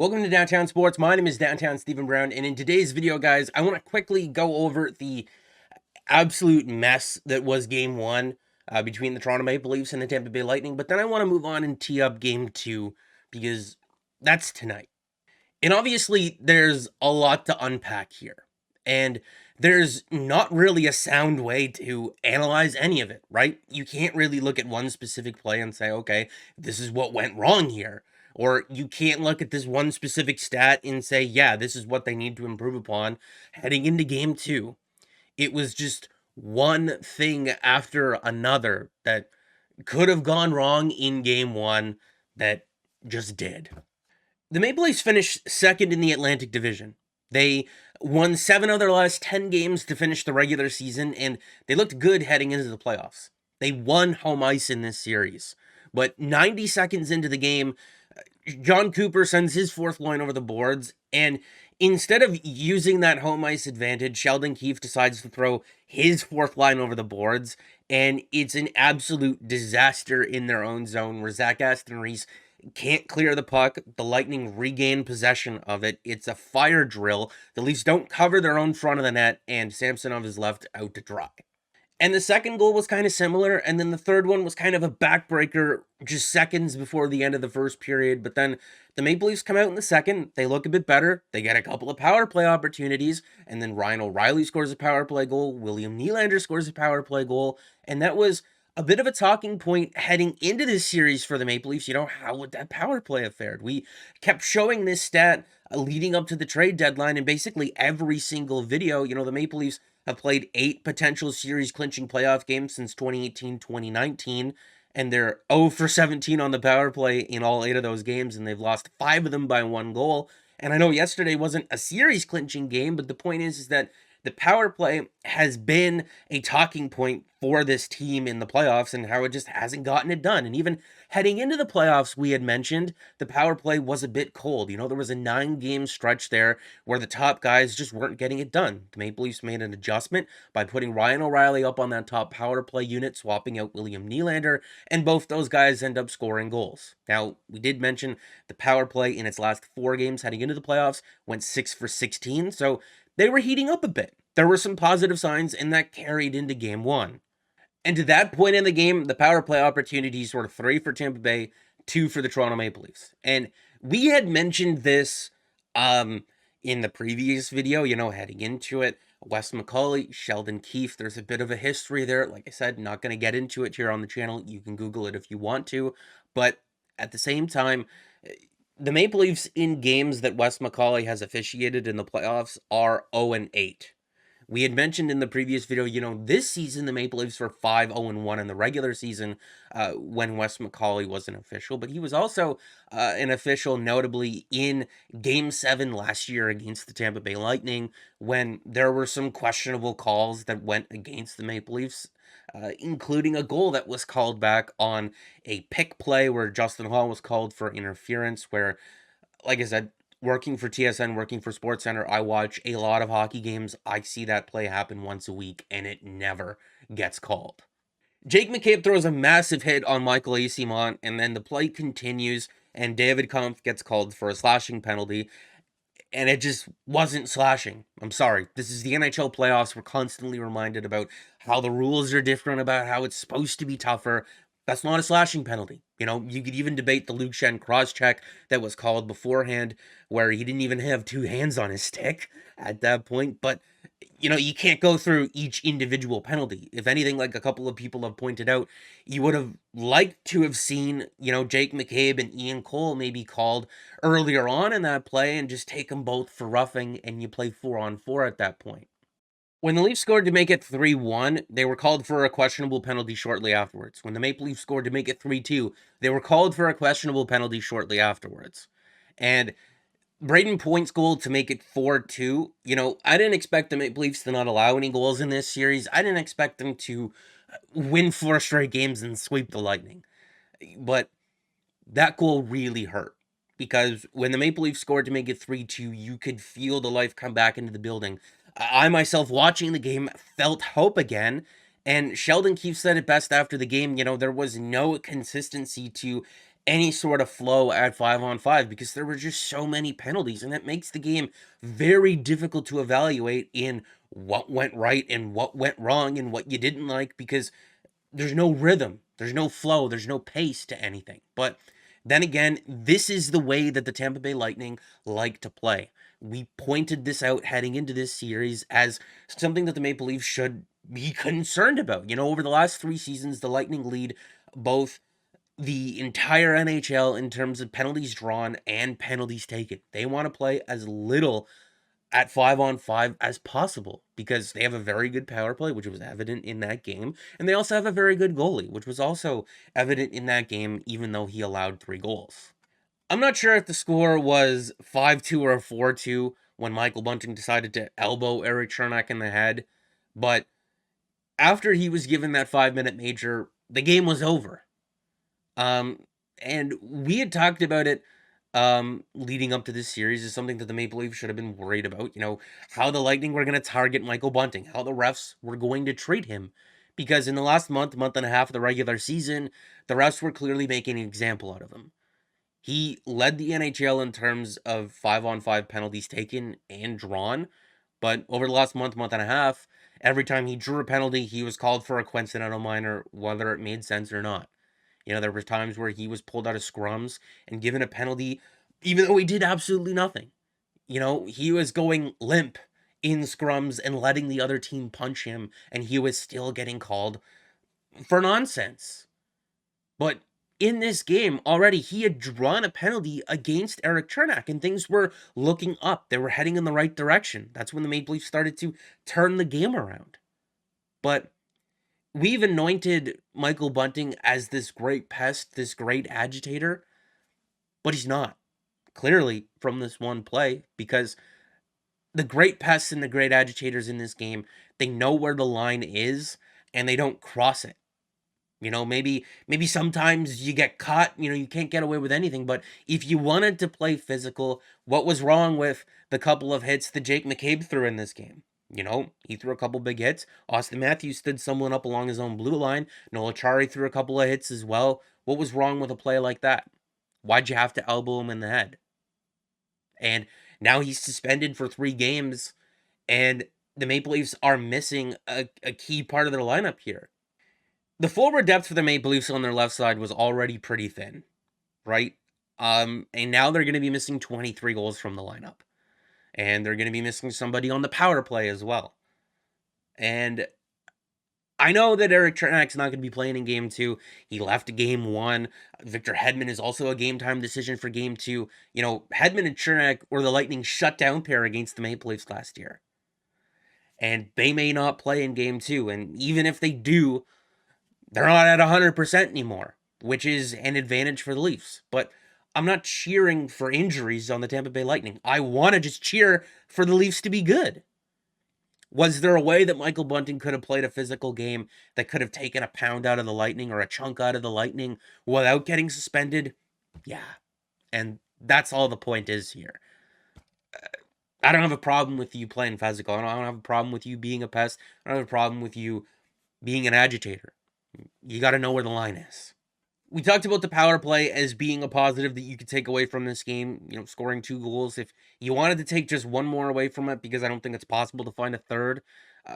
Welcome to Downtown Sports. My name is Downtown Stephen Brown, and in today's video, guys, I want to quickly go over the absolute mess that was Game 1 between the Toronto Maple Leafs and the Tampa Bay Lightning, but then I want to move on and tee up Game 2 because that's tonight. And obviously, there's a lot to unpack here, and there's not really a sound way to analyze any of it, right? You can't really look at one specific play and say, okay, this is what went wrong here. Or you can't look at this one specific stat and say, yeah, this is what they need to improve upon heading into Game 2. It was just one thing after another that could have gone wrong in Game 1 that just did. The Maple Leafs finished second in the Atlantic Division. They won 7 of their last 10 games to finish the regular season, and they looked good heading into the playoffs. They won home ice in this series. But 90 seconds into the game, John Cooper sends his fourth line over the boards, and instead of using that home ice advantage, Sheldon Keefe decides to throw his fourth line over the boards, and it's an absolute disaster in their own zone where Zach Aston Reese can't clear the puck. The Lightning regain possession of it. It's a fire drill. The Leafs don't cover their own front of the net, and Samsonov is left out to dry. And the second goal was kind of similar, and then the third one was kind of a backbreaker just seconds before the end of the first period. But then the Maple Leafs come out in the second, they look a bit better, they get a couple of power play opportunities, and then Ryan O'Reilly scores a power play goal, William Nylander scores a power play goal, and that was a bit of a talking point heading into this series for the Maple Leafs. How would that power play have fared? We kept showing this stat leading up to the trade deadline, and basically every single video, the Maple Leafs have played 8 potential series clinching playoff games since 2018-2019, and they're 0 for 17 on the power play in all 8 of those games, and they've lost 5 of them by 1 goal. And I know yesterday wasn't a series clinching game, but the point is that the power play has been a talking point for this team in the playoffs and how it just hasn't gotten it done. And even heading into the playoffs, we had mentioned the power play was a bit cold. There was a 9-game stretch there where the top guys just weren't getting it done. The Maple Leafs made an adjustment by putting Ryan O'Reilly up on that top power play unit, swapping out William Nylander, and both those guys end up scoring goals. Now, we did mention the power play in its last 4 games heading into the playoffs went 6 for 16, so they were heating up a bit. There were some positive signs, and that carried into Game 1. And to that point in the game, the power play opportunities were 3 for Tampa Bay, 2 for the Toronto Maple Leafs. And we had mentioned this in the previous video, heading into it. Wes McCauley, Sheldon Keefe, there's a bit of a history there. Like I said, not going to get into it here on the channel. You can Google it if you want to. But at the same time, the Maple Leafs in games that Wes McCauley has officiated in the playoffs are 0-8. We had mentioned in the previous video, this season the Maple Leafs were 5-0-1 in the regular season when Wes McCauley was an official, but he was also an official notably in Game 7 last year against the Tampa Bay Lightning when there were some questionable calls that went against the Maple Leafs, including a goal that was called back on a pick play where Justin Hall was called for interference where, like I said, working for TSN, working for SportsCenter, I watch a lot of hockey games. I see that play happen once a week, and it never gets called. Jake McCabe throws a massive hit on Michael Eyssimont, and then the play continues, and David Kampf gets called for a slashing penalty, and it just wasn't slashing. I'm sorry. This is the NHL playoffs. We're constantly reminded about how the rules are different, about how it's supposed to be tougher. That's not a slashing penalty. You could even debate the Luke Shen cross-check that was called beforehand, where he didn't even have 2 hands on his stick at that point. But, you can't go through each individual penalty. If anything, like a couple of people have pointed out, you would have liked to have seen, Jake McCabe and Ian Cole maybe called earlier on in that play and just take them both for roughing, and you play 4-on-4 at that point. When the Leafs scored to make it 3-1, they were called for a questionable penalty shortly afterwards. When the Maple Leafs scored to make it 3-2, they were called for a questionable penalty shortly afterwards. And Braden Point's goal to make it 4-2, I didn't expect the Maple Leafs to not allow any goals in this series. I didn't expect them to win 4 straight games and sweep the Lightning. But that goal really hurt. Because when the Maple Leafs scored to make it 3-2, you could feel the life come back into the building. I myself, watching the game, felt hope again, and Sheldon Keefe said it best after the game, there was no consistency to any sort of flow at 5-on-5 because there were just so many penalties, and that makes the game very difficult to evaluate in what went right and what went wrong and what you didn't like, because there's no rhythm, there's no flow, there's no pace to anything. But then again, this is the way that the Tampa Bay Lightning like to play. We pointed this out heading into this series as something that the Maple Leafs should be concerned about. You know, over the last 3 seasons, the Lightning lead both the entire NHL in terms of penalties drawn and penalties taken. They want to play as little at 5-on-5 as possible because they have a very good power play, which was evident in that game. And they also have a very good goalie, which was also evident in that game, even though he allowed 3 goals. I'm not sure if the score was 5-2 or 4-2 when Michael Bunting decided to elbow Eric Cernak in the head, but after he was given that 5-minute major, the game was over. And we had talked about it leading up to this series is something that the Maple Leafs should have been worried about. You know, how the Lightning were going to target Michael Bunting, how the refs were going to treat him. Because in the last month and a half of the regular season, the refs were clearly making an example out of him. He led the NHL in terms of 5-on-5 penalties taken and drawn. But over the last month and a half, every time he drew a penalty, he was called for a coincidental minor, whether it made sense or not. You know, there were times where he was pulled out of scrums and given a penalty, even though he did absolutely nothing. You know, he was going limp in scrums and letting the other team punch him, and he was still getting called for nonsense. But in this game, already he had drawn a penalty against Eric Cernak, and things were looking up. They were heading in the right direction. That's when the Maple Leafs started to turn the game around. But we've anointed Michael Bunting as this great pest, this great agitator, but he's not. Clearly, from this one play, because the great pests and the great agitators in this game, they know where the line is and they don't cross it. You know, maybe sometimes you get caught, you know, you can't get away with anything, but if you wanted to play physical, what was wrong with the couple of hits that Jake McCabe threw in this game? You know, he threw a couple big hits. Austin Matthews stood someone up along his own blue line. Noel Acciari threw a couple of hits as well. What was wrong with a play like that? Why'd you have to elbow him in the head? And now he's suspended for 3 games, and the Maple Leafs are missing a key part of their lineup here. The forward depth for the Maple Leafs on their left side was already pretty thin, right? And now they're going to be missing 23 goals from the lineup. And they're going to be missing somebody on the power play as well. And I know that Eric Cernak's not going to be playing in game 2. He left game 1. Victor Hedman is also a game time decision for game 2. You know, Hedman and Cernak were the Lightning shutdown pair against the Maple Leafs last year. And they may not play in game 2. And even if they do, they're not at 100% anymore, which is an advantage for the Leafs. But I'm not cheering for injuries on the Tampa Bay Lightning. I want to just cheer for the Leafs to be good. Was there a way that Michael Bunting could have played a physical game that could have taken a pound out of the Lightning or a chunk out of the Lightning without getting suspended? Yeah. And that's all the point is here. I don't have a problem with you playing physical. I don't have a problem with you being a pest. I don't have a problem with you being an agitator. You got to know where the line is. We talked about the power play as being a positive that you could take away from this game, you know, scoring 2 goals. If you wanted to take just one more away from it, because I don't think it's possible to find a third,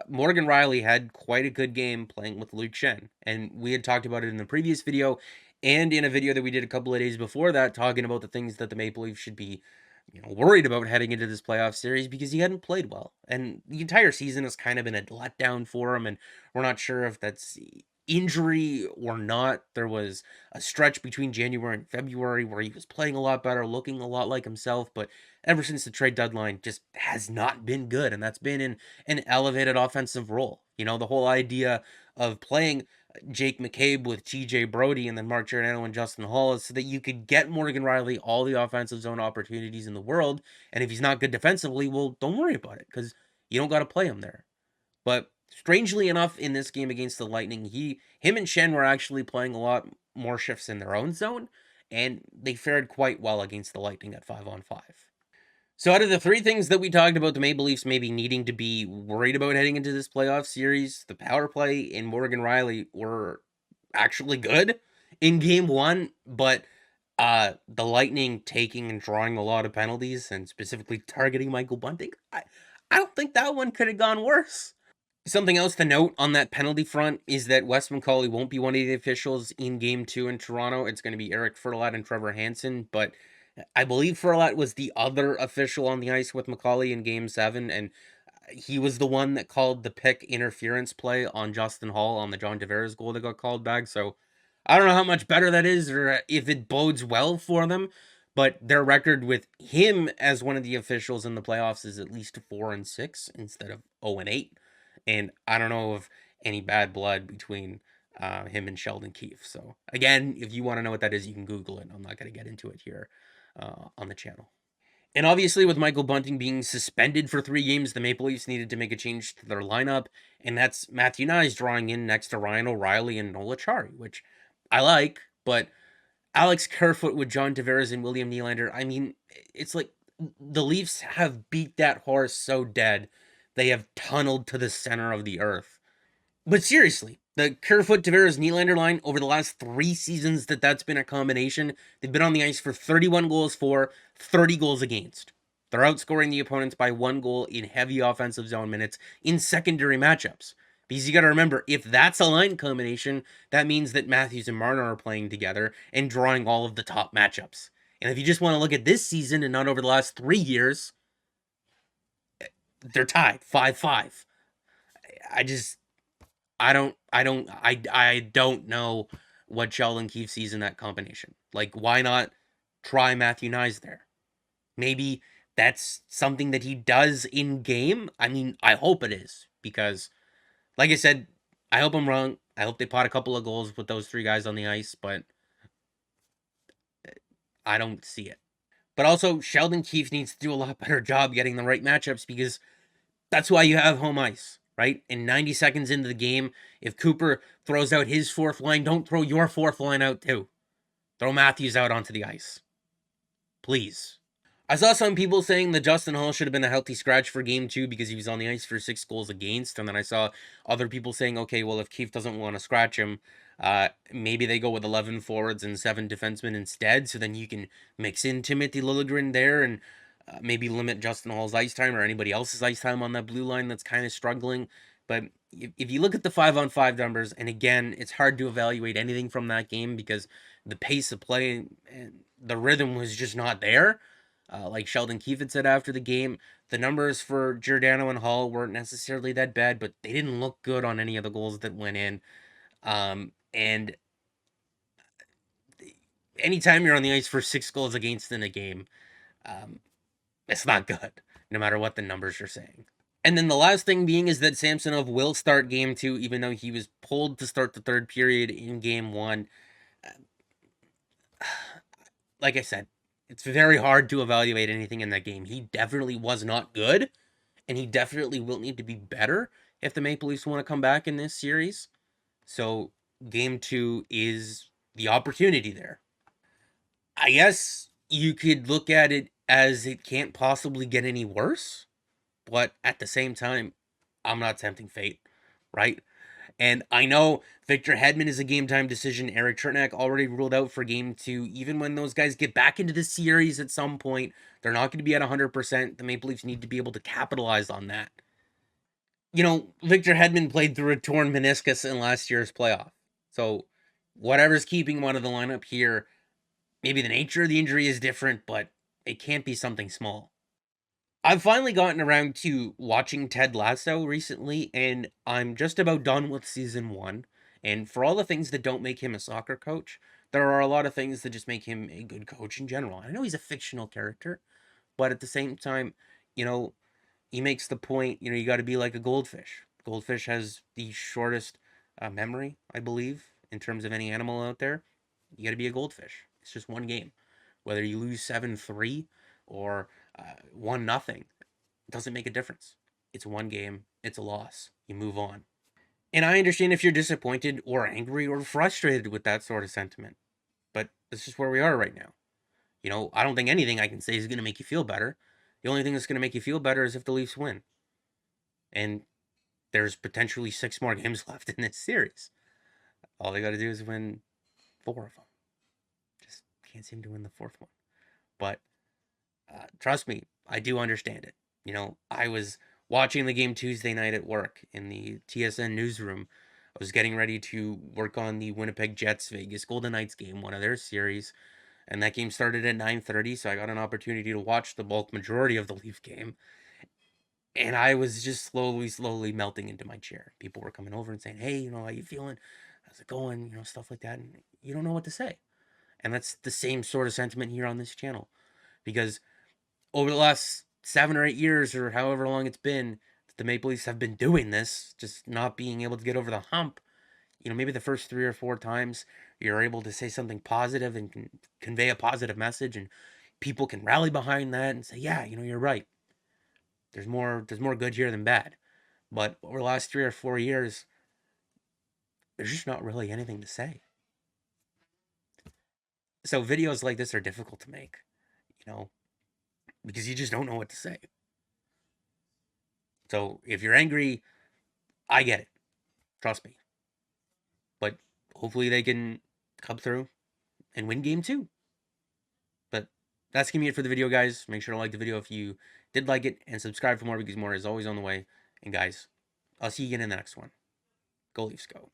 Morgan Riley had quite a good game playing with Luke Shen. And we had talked about it in the previous video and in a video that we did a couple of days before that, talking about the things that the Maple Leafs should be, you know, worried about heading into this playoff series because he hadn't played well. And the entire season has kind of been a letdown for him, and we're not sure if that's injury or not. There was a stretch between January and February where he was playing a lot better, looking a lot like himself, but ever since the trade deadline just has not been good, and that's been in an elevated offensive role. You know, the whole idea of playing Jake McCabe with TJ Brody and then Mark Giordano and Justin Hall is so that you could get Morgan Riley all the offensive zone opportunities in the world, and if he's not good defensively, well, don't worry about it, because you don't got to play him there. But strangely enough, in this game against the Lightning, him and Shen were actually playing a lot more shifts in their own zone, and they fared quite well against the Lightning at 5-on-5. So out of the 3 things that we talked about, the Maple Leafs maybe needing to be worried about heading into this playoff series, the power play and Morgan Riley were actually good in game 1, but The Lightning taking and drawing a lot of penalties and specifically targeting Michael Bunting. I don't think that one could have gone worse. Something else to note on that penalty front is that Wes McCauley won't be one of the officials in Game 2 in Toronto. It's going to be Eric Furlat and Trevor Hansen, but I believe Furlat was the other official on the ice with McCauley in Game 7, and he was the one that called the pick interference play on Justin Hall on the John Tavares goal that got called back. So I don't know how much better that is or if it bodes well for them, but their record with him as one of the officials in the playoffs is at least 4-6 instead of 0-8. And I don't know of any bad blood between him and Sheldon Keefe. So again, if you want to know what that is, you can Google it. I'm not going to get into it here on the channel. And obviously, with Michael Bunting being suspended for 3 games, the Maple Leafs needed to make a change to their lineup, and that's Matthew Knies drawing in next to Ryan O'Reilly and Nola Chari, which I like, but Alex Kerfoot with John Tavares and William Nylander, I mean, it's like the Leafs have beat that horse so dead, they have tunneled to the center of the earth. But seriously, the Kerfoot Tavares Nylander line over the last 3 seasons that's been a combination, they've been on the ice for 31 goals for, 30 goals against. They're outscoring the opponents by 1 goal in heavy offensive zone minutes in secondary matchups. Because you got to remember, if that's a line combination, that means that Matthews and Marner are playing together and drawing all of the top matchups. And if you just want to look at this season and not over the last 3 years, they're tied 5-5. I just I don't know what Sheldon Keefe sees in that combination. Like, why not try Matthew Knies there? Maybe that's something that he does in game. I mean, I hope it is because, like I said, I hope I'm wrong. I hope they pot a couple of goals with those 3 guys on the ice, but I don't see it. But also, Sheldon Keefe needs to do a lot better job getting the right matchups because that's why you have home ice, right? In 90 seconds into the game, if Cooper throws out his 4th line, don't throw your 4th line out too. Throw Matthews out onto the ice. Please. I saw some people saying that Justin Hall should have been a healthy scratch for game 2 because he was on the ice for 6 goals against. And then I saw other people saying, okay, well, if Keefe doesn't want to scratch him, maybe they go with 11 forwards and 7 defensemen instead. So then you can mix in Timothy Liljegren there and maybe limit Justin Hall's ice time or anybody else's ice time on that blue line that's kind of struggling. But if you look at the 5-on-5 numbers, and again, it's hard to evaluate anything from that game because the pace of play and the rhythm was just not there. Like Sheldon Keefe had said after the game, the numbers for Giordano and Hall weren't necessarily that bad, but they didn't look good on any of the goals that went in. And anytime you're on the ice for 6 goals against in a game, um, it's not good, no matter what the numbers are saying. And then the last thing being is that Samsonov will start game 2, even though he was pulled to start the 3rd period in game 1. Like I said, it's very hard to evaluate anything in that game. He definitely was not good, and he definitely will need to be better if the Maple Leafs want to come back in this series. So game 2 is the opportunity there. I guess you could look at it as it can't possibly get any worse, but at the same time, I'm not tempting fate, right? And I know Victor Hedman is a game time decision. Eric Cernak already ruled out for game 2. Even when those guys get back into the series at some point, they're not going to be at 100%. The Maple Leafs need to be able to capitalize on that. You know, Victor Hedman played through a torn meniscus in last year's playoff. So whatever's keeping him out of the lineup here, maybe the nature of the injury is different, but it can't be something small. I've finally gotten around to watching Ted Lasso recently, and I'm just about done with season 1. And for all the things that don't make him a soccer coach, there are a lot of things that just make him a good coach in general. I know he's a fictional character, but at the same time, you know, he makes the point, you got to be like a goldfish. Goldfish has the shortest memory, I believe, in terms of any animal out there. You got to be a goldfish. It's just one game. Whether you lose 7-3 or 1-0, it doesn't make a difference. It's one game, it's a loss. You move on. And I understand if you're disappointed or angry or frustrated with that sort of sentiment, but this is where we are right now. I don't think anything I can say is going to make you feel better. The only thing that's going to make you feel better is if the Leafs win. And there's potentially 6 more games left in this series. All they got to do is win 4 of them. Just can't seem to win the fourth one. But trust me, I do understand it. I was watching the game Tuesday night at work in the TSN newsroom. I was getting ready to work on the Winnipeg Jets Vegas Golden Knights game, one of their series, and that game started at 9:30, so I got an opportunity to watch the bulk majority of the Leaf game. And I was just slowly melting into my chair. People were coming over and saying, "Hey, how you feeling? How's it going?" Stuff like that. And you don't know what to say. And that's the same sort of sentiment here on this channel. Because over the last 7 or 8 years, or however long it's been, the Maple Leafs have been doing this, just not being able to get over the hump. Maybe the first 3 or 4 times you're able to say something positive and can convey a positive message, and people can rally behind that and say, "Yeah, you're right. There's more good here than bad." But over the last 3 or 4 years, there's just not really anything to say. So videos like this are difficult to make, you know, because you just don't know what to say. So if you're angry, I get it. Trust me. But hopefully they can come through and win game 2. But that's going to be it for the video, guys. Make sure to like the video if you did like it, and subscribe for more, because more is always on the way. And guys, I'll see you again in the next one. Go Leafs, go.